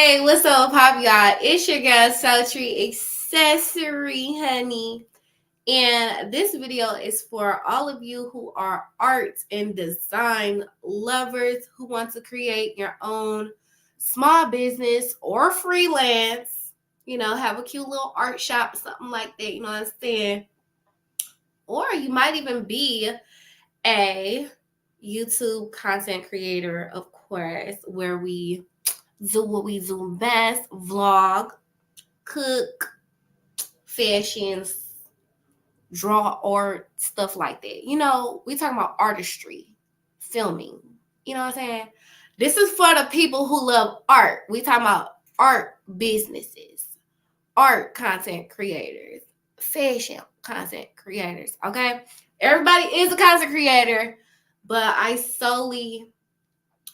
Hey, what's up, Pop y'all? It's your girl Sultry Accessory Honey. And this video is for all of you who are art and design lovers who want to create your own small business or freelance. Have a cute little art shop, something like that, you know what I'm saying? Or you might even be a YouTube content creator, of course, where we do what we do best: vlog, cook, fashions, draw art, stuff like that. We talking about artistry, filming. You know what I'm saying? This is for the people who love art. We talking about art businesses, art content creators, fashion content creators. Okay, everybody is a content creator, but I solely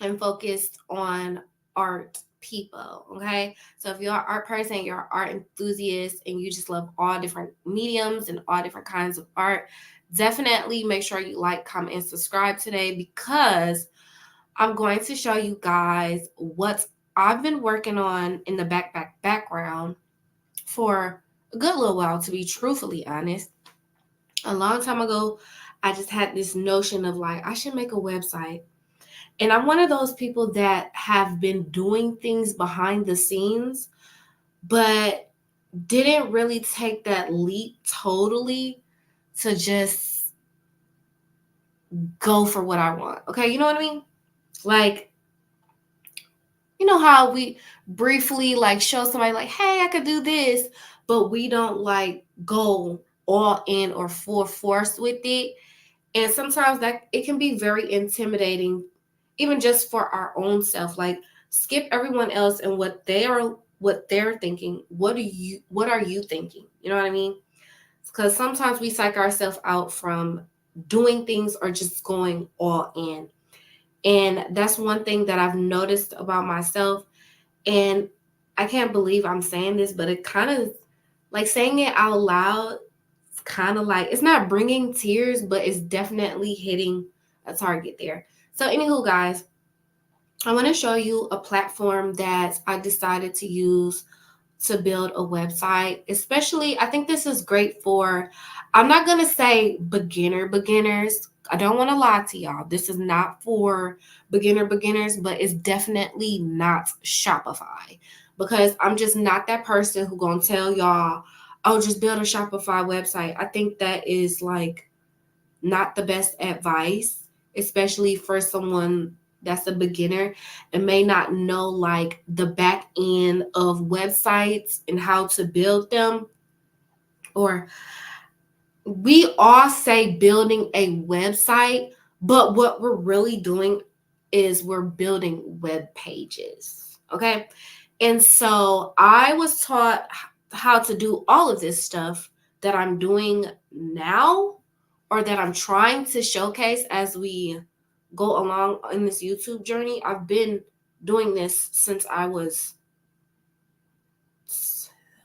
am focused on art people. Okay, so if you're an art person, you're an art enthusiast, and you just love all different mediums and all different kinds of art, definitely make sure you like, comment, and subscribe today, because I'm going to show you guys what I've been working on in the background for a good little while, to be truthfully honest. A long time ago, I just had this notion of like, I should make a website. And I'm one of those people that have been doing things behind the scenes, but didn't really take that leap totally to just go for what I want. Okay, you know what I mean? Like, you know how we briefly like show somebody like, hey, I could do this, but we don't like go all in or full force with it. And sometimes that it can be very intimidating, even just for our own self. Like, skip everyone else and what they're thinking. What are you thinking? You know what I mean? Because sometimes we psych ourselves out from doing things or just going all in. And that's one thing that I've noticed about myself. And I can't believe I'm saying this, but it kind of like saying it out loud, kind of like, it's not bringing tears, but it's definitely hitting a target there. So, anywho, guys, I want to show you a platform that I decided to use to build a website. Especially, I think this is great for, I'm not going to say beginners. I don't want to lie to y'all. This is not for beginners, but it's definitely not Shopify, because I'm just not that person who going to tell y'all, oh, just build a Shopify website. I think that is like not the best advice, especially for someone that's a beginner and may not know like the back end of websites and how to build them. Or we all say building a website, but what we're really doing is we're building web pages. Okay. And so I was taught how to do all of this stuff that I'm doing now, or that I'm trying to showcase as we go along in this YouTube journey. I've been doing this since I was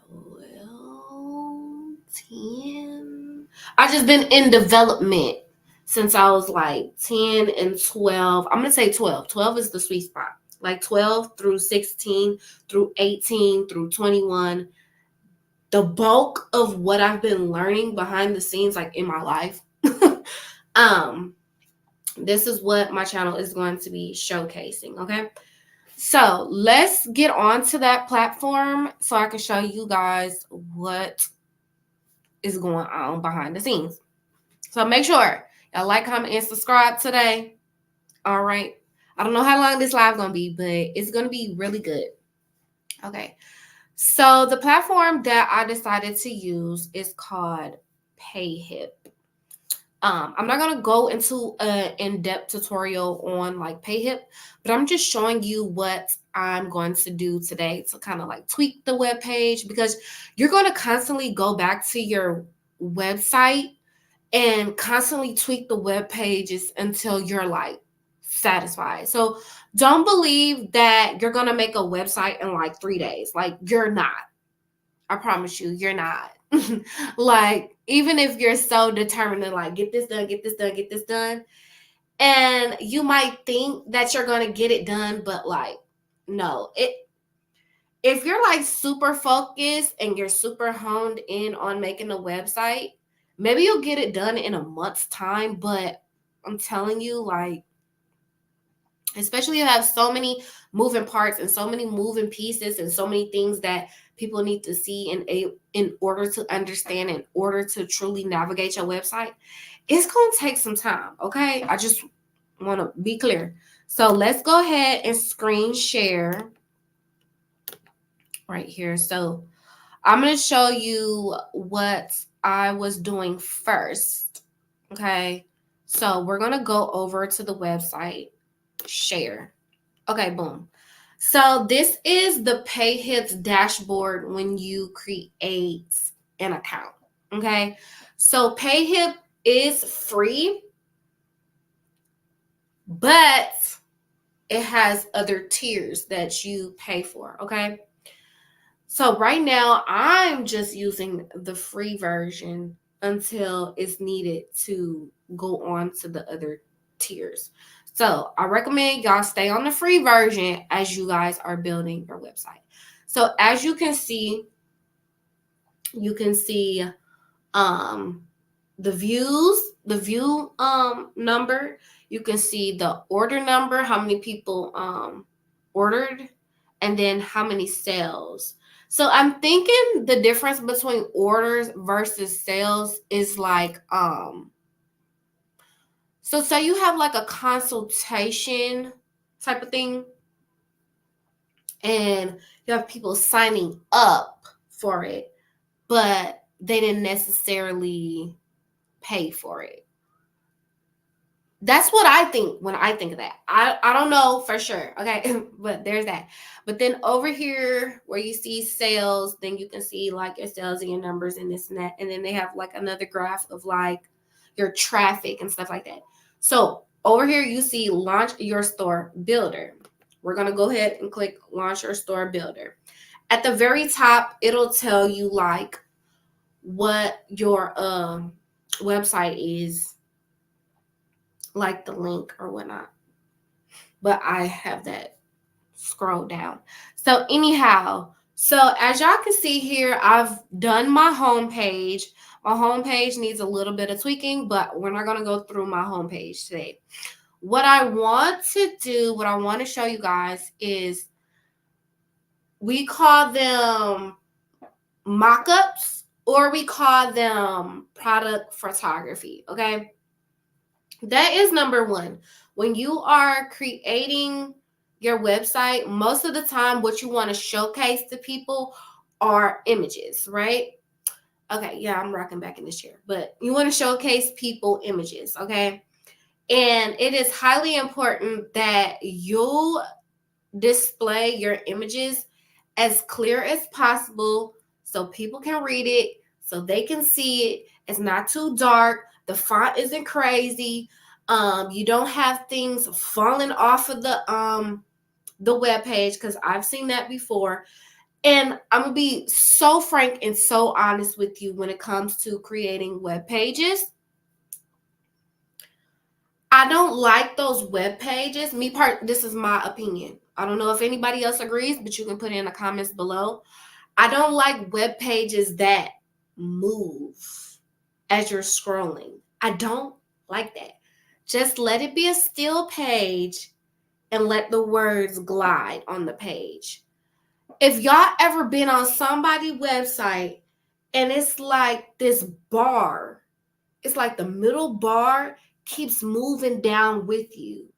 12, 10. I've just been in development since I was like 10 and 12. I'm going to say 12. 12 is the sweet spot. Like 12 through 16, through 18, through 21. The bulk of what I've been learning behind the scenes, like in my life, this is what my channel is going to be showcasing. Okay, so let's get on to that platform so I can show you guys what is going on behind the scenes. So make sure y'all like, comment, and subscribe today. All right, I don't know how long this live gonna be, but it's gonna be really good. Okay, so the platform that I decided to use is called PayHip. I'm not going to go into an in-depth tutorial on like PayHip, but I'm just showing you what I'm going to do today to kind of like tweak the web page, because you're going to constantly go back to your website and constantly tweak the web pages until you're like satisfied. So don't believe that you're going to make a website in like 3 days. Like, you're not. I promise you, you're not. Like, even if you're so determined to like get this done, get this done, get this done, and you might think that you're gonna get it done, but like, no, if you're like super focused and you're super honed in on making a website, maybe you'll get it done in a month's time. But I'm telling you, like, especially you have so many moving parts and so many moving pieces and so many things that people need to see in order to understand, in order to truly navigate your website, it's going to take some time. Okay, I just want to be clear. So let's go ahead and screen share right here. So I'm going to show you what I was doing first. Okay, so we're going to go over to the website, share. Okay, boom. So this is the PayHips dashboard when you create an account. Okay, so PayHip is free, but it has other tiers that you pay for. Okay, so right now I'm just using the free version until it's needed to go on to the other tiers. So I recommend y'all stay on the free version as you guys are building your website. So as you can see um the view number. You can see the order number, how many people ordered, and then how many sales. So I'm thinking the difference between orders versus sales is like so say you have like a consultation type of thing, and you have people signing up for it, but they didn't necessarily pay for it. That's what I think when I think of that. I don't know for sure. Okay. But there's that. But then over here where you see sales, then you can see like your sales and your numbers and this and that. And then they have like another graph of like your traffic and stuff like that. So over here you see launch your store builder. We're going to go ahead and click launch your store builder. At the very top, it'll tell you like what your website is, like the link or whatnot. But I have that scroll down. So anyhow, so as y'all can see here, I've done my home page. My home page needs a little bit of tweaking, but we're not going to go through my home page today. What I want to do, what I want to show you guys is we call them mock-ups or we call them product photography, okay? That is number one. When you are creating your website, most of the time, what you want to showcase to people are images, right? Okay, yeah, I'm rocking back in this chair, but you want to showcase people images, okay? And it is highly important that you display your images as clear as possible so people can read it, so they can see it. It's not too dark. The font isn't crazy. You don't have things falling off of the web page, because I've seen that before. And I'm gonna be so frank and so honest with you when it comes to creating web pages. I don't like those web pages. This is my opinion. I don't know if anybody else agrees, but you can put it in the comments below. I don't like web pages that move as you're scrolling. I don't like that. Just let it be a still page and let the words glide on the page. If y'all ever been on somebody's website and it's like this bar, it's like the middle bar keeps moving down with you,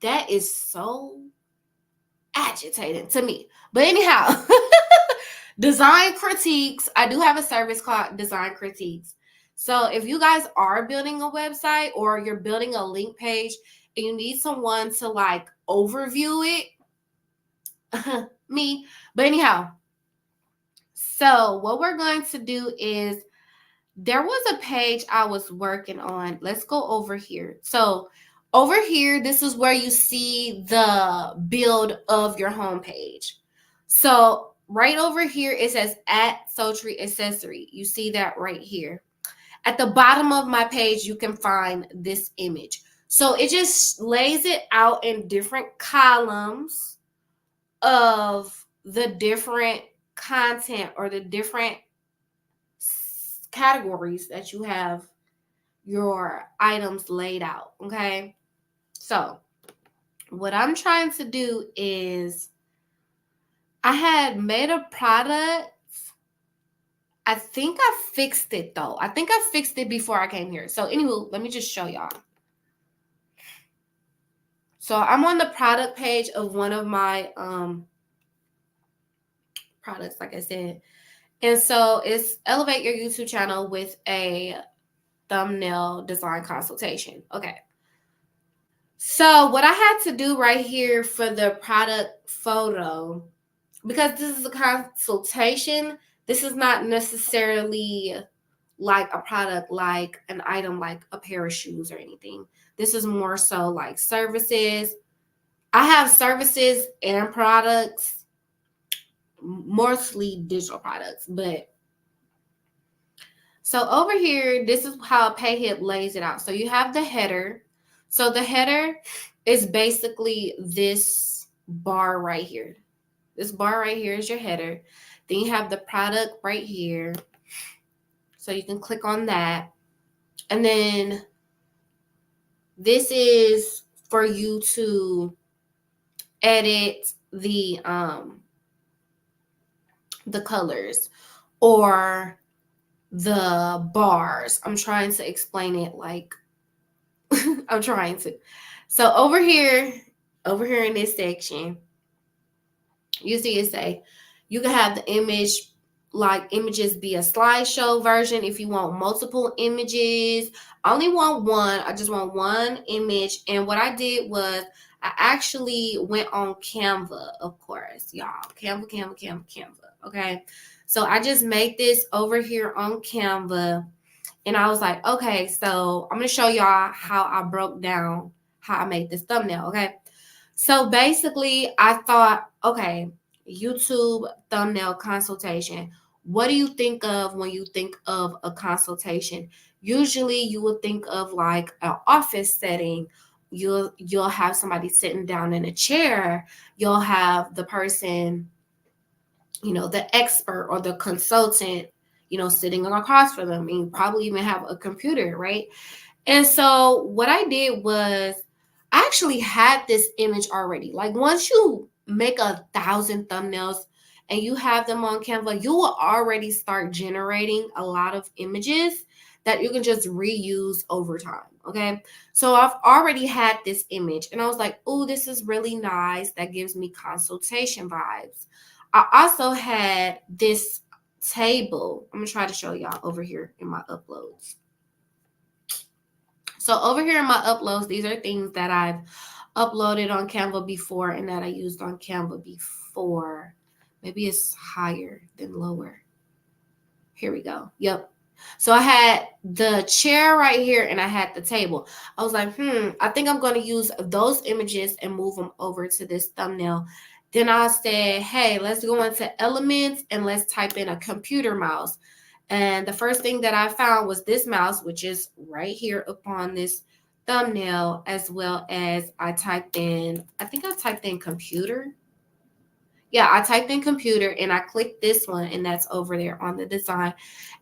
that is so agitating to me. But anyhow, design critiques. I do have a service called Design Critiques. So if you guys are building a website or you're building a link page and you need someone to like overview it, me. But anyhow, so what we're going to do is there was a page I was working on. Let's go over here. So over here, this is where you see the build of your homepage. So right over here, it says at Sultry Accessory. You see that right here. At the bottom of my page, you can find this image. So it just lays it out in different columns of the different content or the different categories that you have your items laid out. Okay. So, what I'm trying to do is I had made a product. I think I fixed it though. I think I fixed it before I came here. So, anyway, let me just show y'all. So, I'm on the product page of one of my products, like I said. And so, it's elevate your YouTube channel with a thumbnail design consultation. Okay. So what I had to do right here for the product photo, because this is a consultation, this is not necessarily like a product, like an item, like a pair of shoes or anything. This is more so like services. I have services and products, mostly digital products, but so over here, this is how PayHip lays it out. So you have the header. So the header is basically this bar right here. This bar right here is your header. Then you have the product right here. So you can click on that. And then this is for you to edit the colors or the bars. I'm trying to explain it like I'm trying to. So over here in this section, you see it say you can have the image, like images be a slideshow version if you want multiple images. I only want one. I just want one image. And what I did was I actually went on Canva, of course, y'all. Canva. Okay. So I just made this over here on Canva. And I was like, okay, so I'm going to show y'all how I broke down how I made this thumbnail. Okay. So basically, I thought, okay, YouTube thumbnail consultation. What do you think of when you think of a consultation? Usually you would think of like an office setting. You'll have somebody sitting down in a chair. You'll have the person, the expert or the consultant, sitting across from them. And you probably even have a computer, right? And so what I did was I actually had this image already. Like once you make 1,000 thumbnails and you have them on Canva, you will already start generating a lot of images that you can just reuse over time. Okay. So I've already had this image and I was like, oh, this is really nice. That gives me consultation vibes. I also had this table. I'm going to try to show y'all over here in my uploads. So over here in my uploads, these are things that I've uploaded on Canva before and that I used on Canva before. Maybe it's higher than lower. Here we go. Yep. So I had the chair right here and I had the table. I was like, I think I'm going to use those images and move them over to this thumbnail. Then I said, hey, let's go into elements and let's type in a computer mouse. And the first thing that I found was this mouse, which is right here upon this thumbnail, as well as I typed in computer. Yeah, I typed in computer and I clicked this one and that's over there on the design.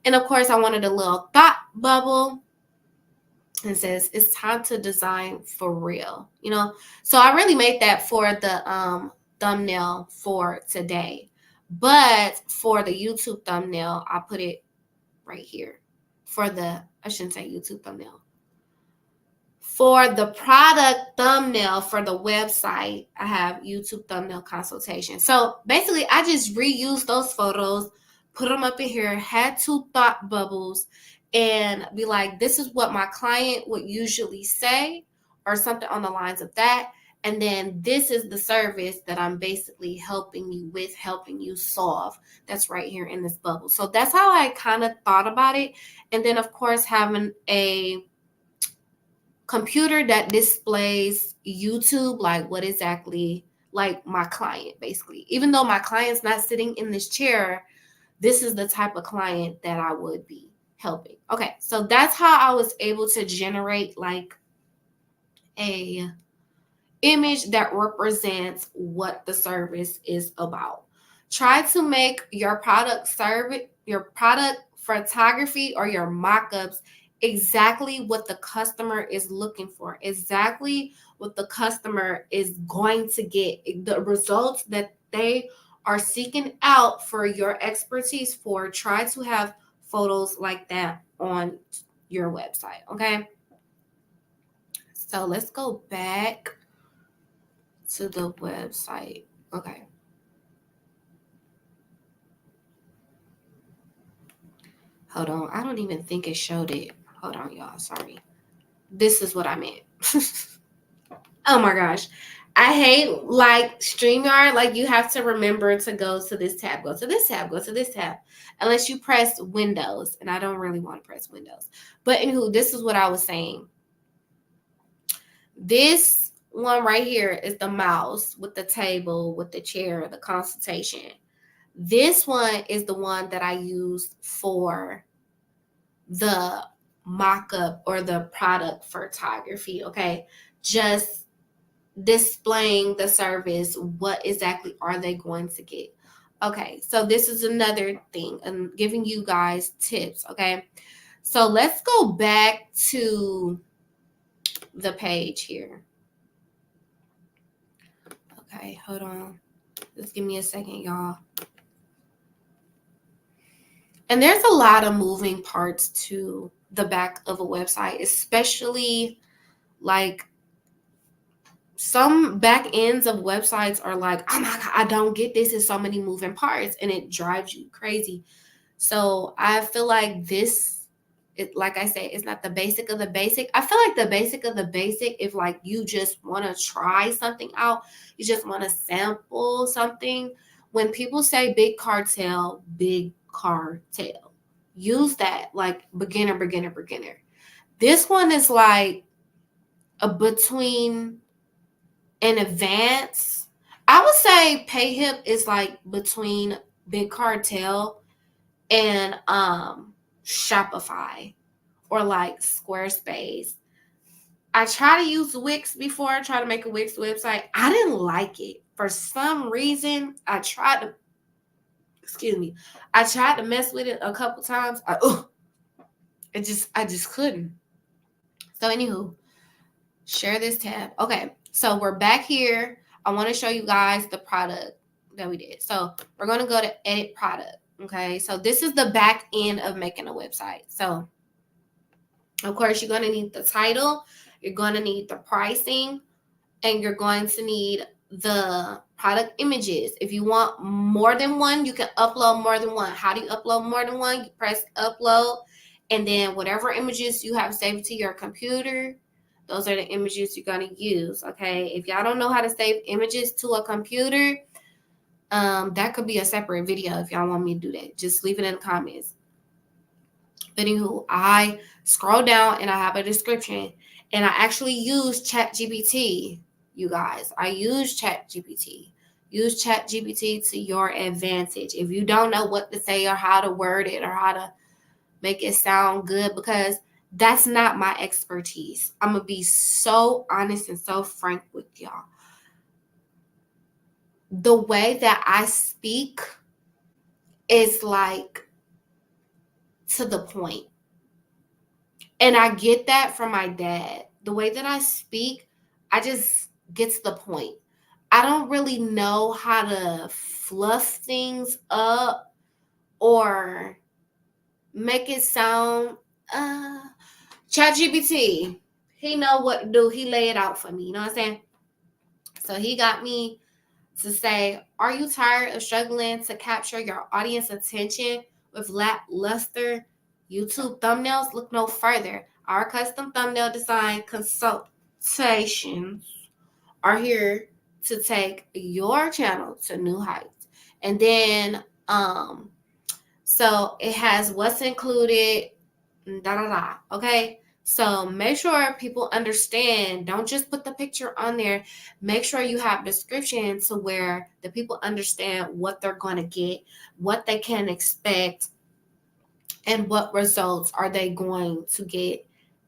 And of course, I wanted a little thought bubble. It says it's time to design for real, So I really made that for the thumbnail for today. But for the YouTube thumbnail, I put it right here I shouldn't say YouTube thumbnail. For the product thumbnail for the website, I have YouTube thumbnail consultation. So basically, I just reused those photos, put them up in here, had 2 thought bubbles, and be like, this is what my client would usually say, or something on the lines of that. And then this is the service that I'm basically helping you with, helping you solve. That's right here in this bubble. So that's how I kind of thought about it. And then, of course, having a computer that displays YouTube, like what exactly, like my client, basically. Even though my client's not sitting in this chair, this is the type of client that I would be helping. Okay, so that's how I was able to generate like a image that represents what the service is about. Try to make your product photography or your mock-ups exactly what the customer is looking for, exactly what the customer is going to get, the results that they are seeking out for your expertise for. Try to have photos like that on your website, okay? So let's go back to the website. Okay. Hold on. I don't even think it showed it. Hold on, y'all. Sorry. This is what I meant. Oh my gosh. I hate like StreamYard. Like you have to remember to go to this tab, go to this tab, go to this tab. Unless you press Windows. And I don't really want to press Windows. But anywho, this is what I was saying. This one right here is the mouse with the table, with the chair, the consultation. This one is the one that I use for the mock-up or the product photography, okay? Just displaying the service, what exactly are they going to get? Okay, so this is another thing. I'm giving you guys tips, okay? So let's go back to the page here. Okay, hold on. Just give me a second, y'all. And there's a lot of moving parts to the back of a website, especially like some back ends of websites are like, oh my God, I don't get this. There's so many moving parts and it drives you crazy. So I feel like this, like I said, it's not the basic of the basic. I feel like the basic of the basic, if like you just want to try something out, you just want to sample something. When people say big cartel, use that like beginner, beginner, beginner. This one is like a between an advance. I would say PayHip is like between Big Cartel and Shopify or like Squarespace. I tried to use Wix before. I tried to make a Wix website. I didn't like it. For some reason, I tried to mess with it a couple times. I just couldn't. So anywho, share this tab. Okay, so we're back here. I want to show you guys the product that we did. So we're going to go to edit product. Okay, so this is the back end of making a website. So of course, you're going to need the title, you're going to need the pricing, and you're going to need the product images. If you want more than one, you can upload more than one. How do you upload more than one? You press upload, and then whatever images you have saved to your computer, those are the images you're going to use, okay? If y'all don't know how to save images to a computer, that could be a separate video if y'all want me to do that. Just leave it in the comments. But anywho, I scroll down and I have a description, and I actually use ChatGPT, you guys. I use ChatGPT. Use ChatGPT to your advantage. If you don't know what to say or how to word it or how to make it sound good, because that's not my expertise. I'm going to be so honest and so frank with y'all. The way that I speak is like to the point. And I get that from my dad. The way that I speak, I just get to the point. I don't really know how to fluff things up or make it sound ChatGPT. He know what to do. He lay it out for me. You know what I'm saying? So he got me to say, are you tired of struggling to capture your audience attention with lackluster YouTube thumbnails? Look no further. Our custom thumbnail design consultations are here to take your channel to new heights. And then, so it has what's included, okay? So make sure people understand. Don't just put the picture on there. Make sure you have description to where the people understand what they're going to get, what they can expect, and what results are they going to get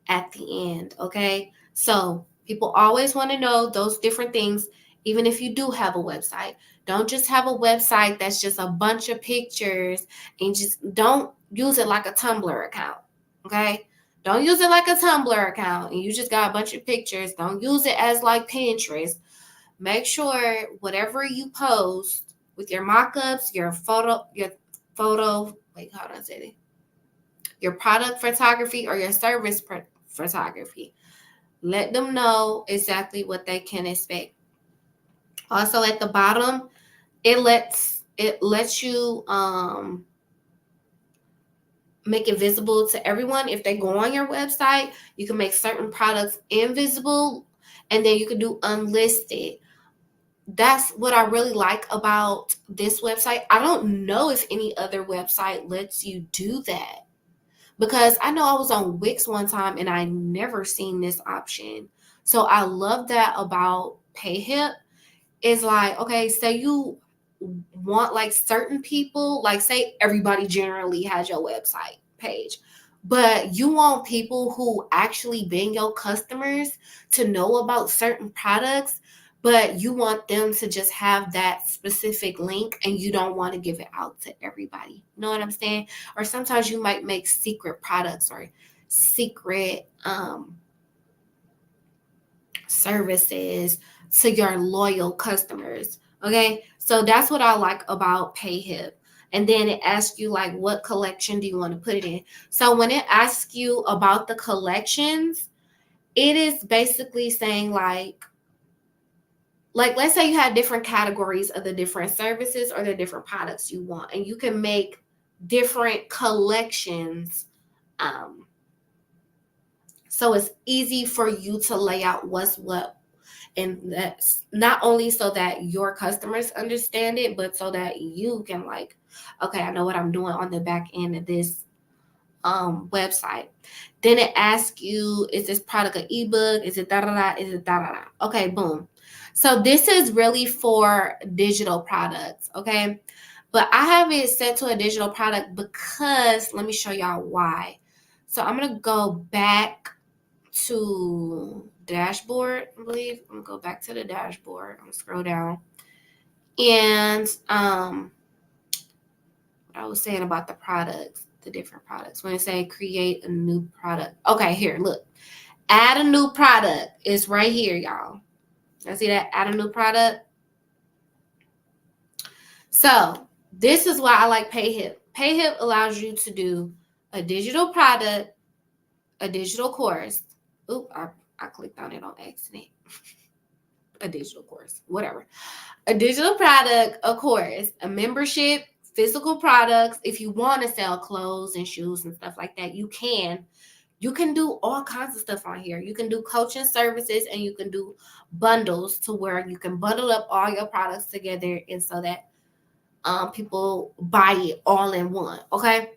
at the end, okay? So people always want to know those different things. Even if you do have a website, don't just have a website that's just a bunch of pictures, and just don't use it like a Tumblr account. Okay? Don't use it like a Tumblr account and you just got a bunch of pictures. Don't use it as like Pinterest. Make sure whatever you post with your mock-ups, wait, hold on, say it. Your product photography or your service photography. Let them know exactly what they can expect. Also at the bottom, it lets you make it visible to everyone. If they go on your website, you can make certain products invisible, and then you can do unlisted. That's what I really like about this website. I don't know if any other website lets you do that, because I know I was on Wix one time and I never seen this option. So I love that about PayHip. Is like, okay, say you want like certain people, like say everybody generally has your website page, but you want people who actually been your customers to know about certain products, but you want them to just have that specific link and you don't want to give it out to everybody. You know what I'm saying? Or sometimes you might make secret products or secret services to your loyal customers. Okay. So that's what I like about PayHip. And then it asks you like what collection do you want to put it in. So when it asks you about the collections, it is basically saying like let's say you had different categories of the different services or the different products you want, and you can make different collections. Um, so it's easy for you to lay out what's what, and that's not only so that your customers understand it, but so that you can like, okay, I know what I'm doing on the back end of this website. Then it asks you, is this product an ebook? Is it da da da? Is it da da da? Okay, boom. So this is really for digital products, okay? But I have it set to a digital product because let me show y'all why. So I'm gonna go back to dashboard, I believe. I'm gonna go back to the dashboard. I'm gonna scroll down. And what I was saying about the products, the different products. When I say create a new product. Okay, here, look. Add a new product is right here, y'all. I see that? Add a new product. So this is why I like PayHip. PayHip allows you to do a digital product, a digital course. Oop, I clicked on it on accident. A digital course, whatever. A digital product, a course, a membership, physical products. If you want to sell clothes and shoes and stuff like that, you can. You can do all kinds of stuff on here. You can do coaching services and you can do bundles to where you can bundle up all your products together, and so that people buy it all in one. Okay.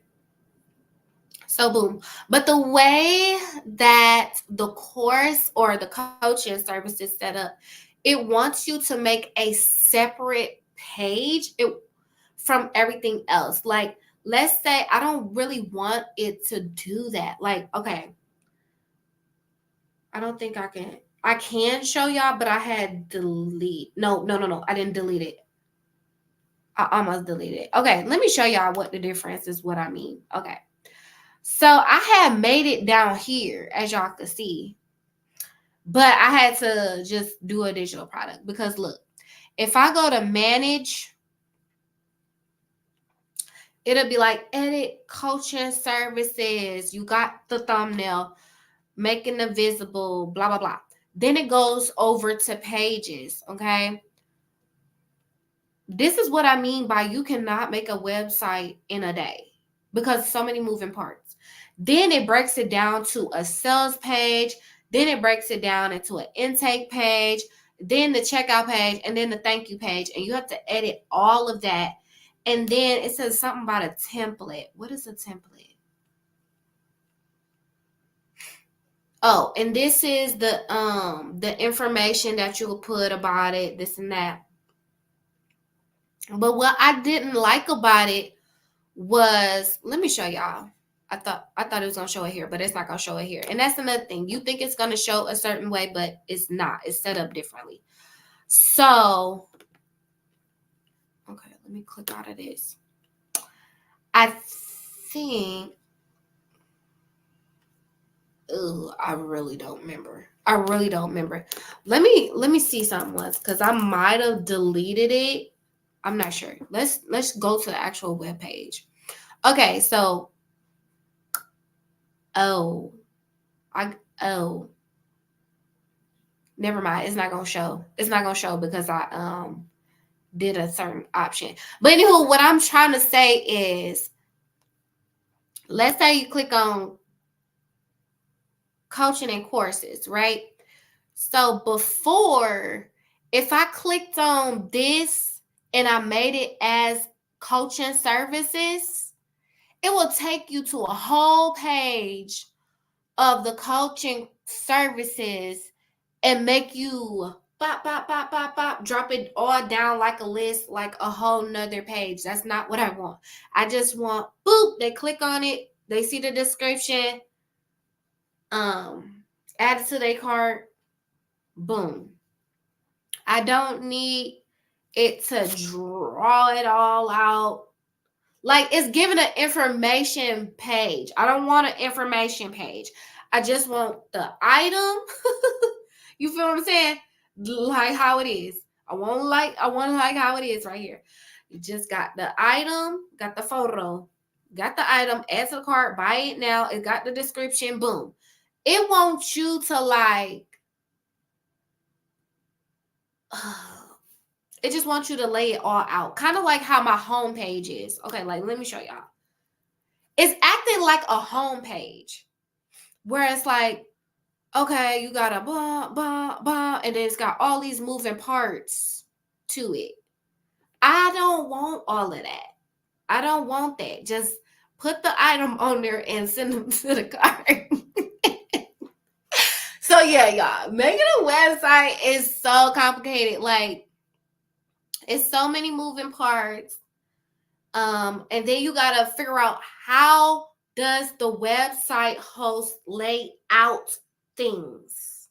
So boom. But the way that the course or the coaching service is set up, it wants you to make a separate page from everything else. Like, let's say I don't really want it to do that. Like, okay, I don't think I can show y'all, but I had delete. No. I didn't delete it. I almost deleted it. Okay, let me show y'all what the difference is, what I mean. Okay. So I had made it down here, as y'all could see, but I had to just do a digital product because look, if I go to manage, it'll be like edit coaching services. You got the thumbnail, making it visible, blah, blah, blah. Then it goes over to pages, okay? This is what I mean by you cannot make a website in a day because so many moving parts. Then it breaks it down to a sales page. Then it breaks it down into an intake page, then the checkout page, and then the thank you page. And you have to edit all of that. And then it says something about a template. What is a template? Oh, and this is the information that you will put about it, this and that. But what I didn't like about it was, let me show y'all. I thought it was gonna show it here, but it's not gonna show it here. And that's another thing. You think it's gonna show a certain way, but it's not. It's set up differently. So, okay, let me click out of this. I think, I really don't remember. I really don't remember. Let me see something once because I might have deleted it. I'm not sure. Let's go to the actual web page. Okay, so oh, I oh, never mind. It's not gonna show. It's not gonna show because I did a certain option. But anywho, what I'm trying to say is, let's say you click on coaching and courses, right? So before, if I clicked on this and I made it as coaching services, it will take you to a whole page of the coaching services and make you bop, bop, bop, bop, bop, drop it all down like a list, like a whole nother page. That's not what I want. I just want, boop, they click on it, they see the description, add it to their cart, boom. I don't need it to draw it all out. Like, it's giving an information page. I don't want an information page. I just want the item. You feel what I'm saying? Like how it is. I want like how it is right here. You just got the item, got the photo, got the item, add to the cart, buy it now. It got the description, boom. It wants you to like it just wants you to lay it all out. Kind of like how my home page is. Okay, like let me show y'all. It's acting like a home page where it's like, okay, you got a blah, blah, blah, and then it's got all these moving parts to it. I don't want all of that. I don't want that. Just put the item on there and send them to the cart. So yeah, y'all, making a website is so complicated. Like, it's so many moving parts. And then you gotta figure out, how does the website host lay out things,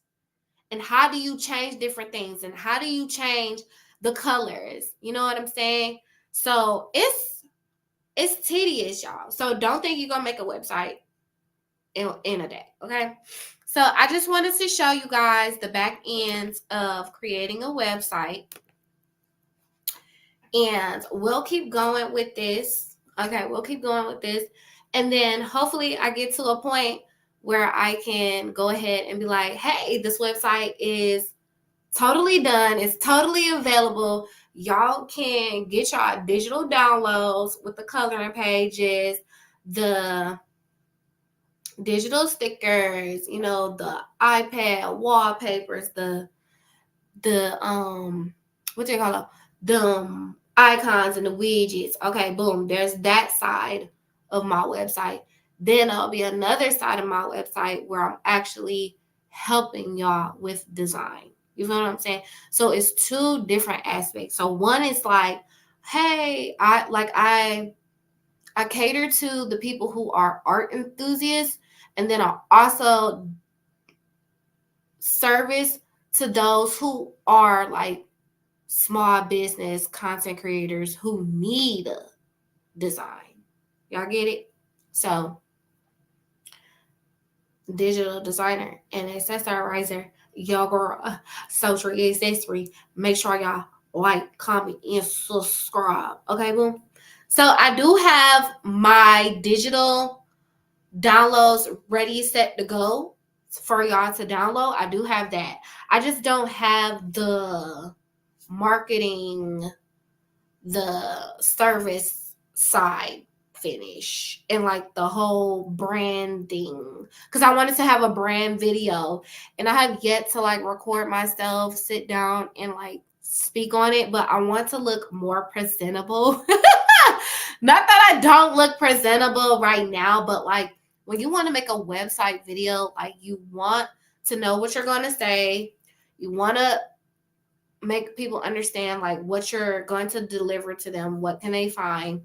and how do you change different things, and how do you change the colors? You know what I'm saying? So it's tedious, y'all. So don't think you're gonna make a website in a day. Okay. So I just wanted to show you guys the back ends of creating a website. And we'll keep going with this. Okay, we'll keep going with this. And then hopefully I get to a point where I can go ahead and be like, hey, this website is totally done. It's totally available. Y'all can get y'all digital downloads with the coloring pages, the digital stickers, you know, the iPad wallpapers, the what do you call them? The icons and the widgets. Okay, boom. There's that side of my website. Then there'll be another side of my website where I'm actually helping y'all with design. You know what I'm saying? So it's two different aspects. So one is like, hey, I cater to the people who are art enthusiasts, and then I also service to those who are like small business content creators who need design. Y'all get it? So, digital designer and accessorizer, your girl, Sultry Accessory. Make sure y'all like, comment, and subscribe. Okay, boom. So I do have my digital downloads ready, set to go for y'all to download. I do have that. I just don't have the marketing, the service side finish, and like the whole branding, because I wanted to have a brand video, and I have yet to like record myself, sit down and like speak on it, but I want to look more presentable. Not that I don't look presentable right now, but like when you want to make a website video, like you want to know what you're going to say, you want to make people understand like what you're going to deliver to them, what can they find,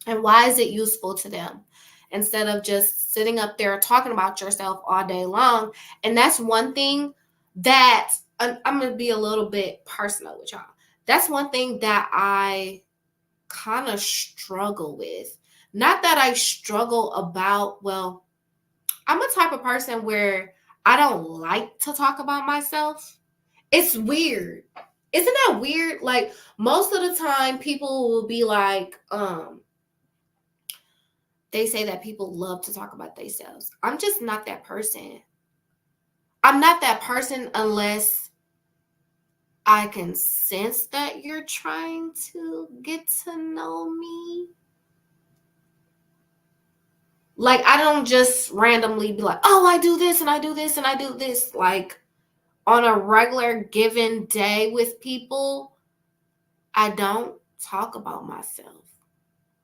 and why is it useful to them, instead of just sitting up there talking about yourself all day long. And that's one thing that I'm gonna be a little bit personal with y'all. That's one thing that I kind of struggle with. Not that I struggle about, well, I'm a type of person where I don't like to talk about myself. It's weird. Isn't that weird? Like most of the time people will be like, they say that people love to talk about themselves. I'm just not that person. I'm not that person unless I can sense that you're trying to get to know me. Like, I don't just randomly be like, oh, I do this and I do this and I do this. Like, on a regular given day with people, I don't talk about myself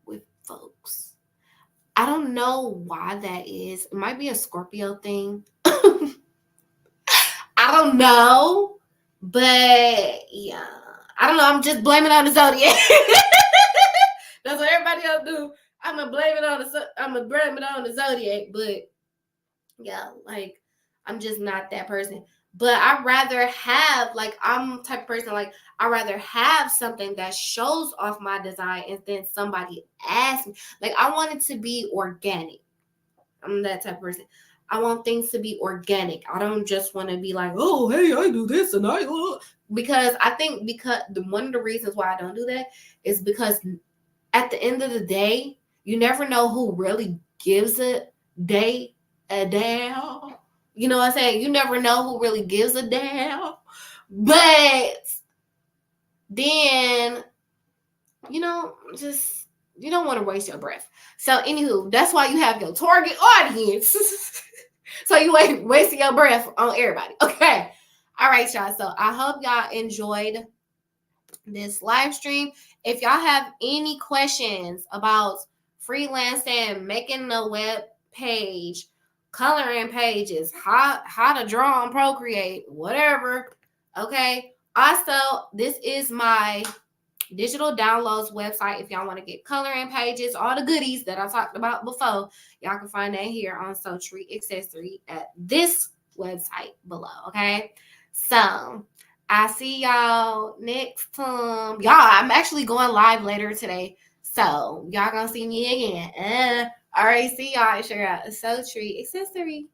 with folks. I don't know why that is. It might be a Scorpio thing. I don't know. But yeah, I don't know. I'm just blaming on the zodiac. That's what everybody else do. I'm gonna blame it on the zodiac. But yeah, like I'm just not that person. But I'd rather have, like, I'm the type of person, like, I'd rather have something that shows off my design and then somebody asks me. Like, I want it to be organic. I'm that type of person. I want things to be organic. I don't just want to be like, oh, hey, I do this and I because I think one of the reasons why I don't do that is because at the end of the day, you never know who really gives a damn. You know what I'm saying? You never know who really gives a damn. But then, just you don't want to waste your breath. So, anywho, that's why you have your target audience. So you ain't wasting your breath on everybody. Okay. All right, y'all. So I hope y'all enjoyed this live stream. If y'all have any questions about freelancing, making a web page, coloring pages, how to draw and Procreate, whatever. Okay. Also, this is my digital downloads website. If y'all want to get coloring pages, all the goodies that I talked about before, y'all can find that here on Tree Accessory at this website below. Okay. So I see y'all next time. Y'all, I'm actually going live later today. So y'all gonna see me again. All right, see y'all. It's your Tree Accessory.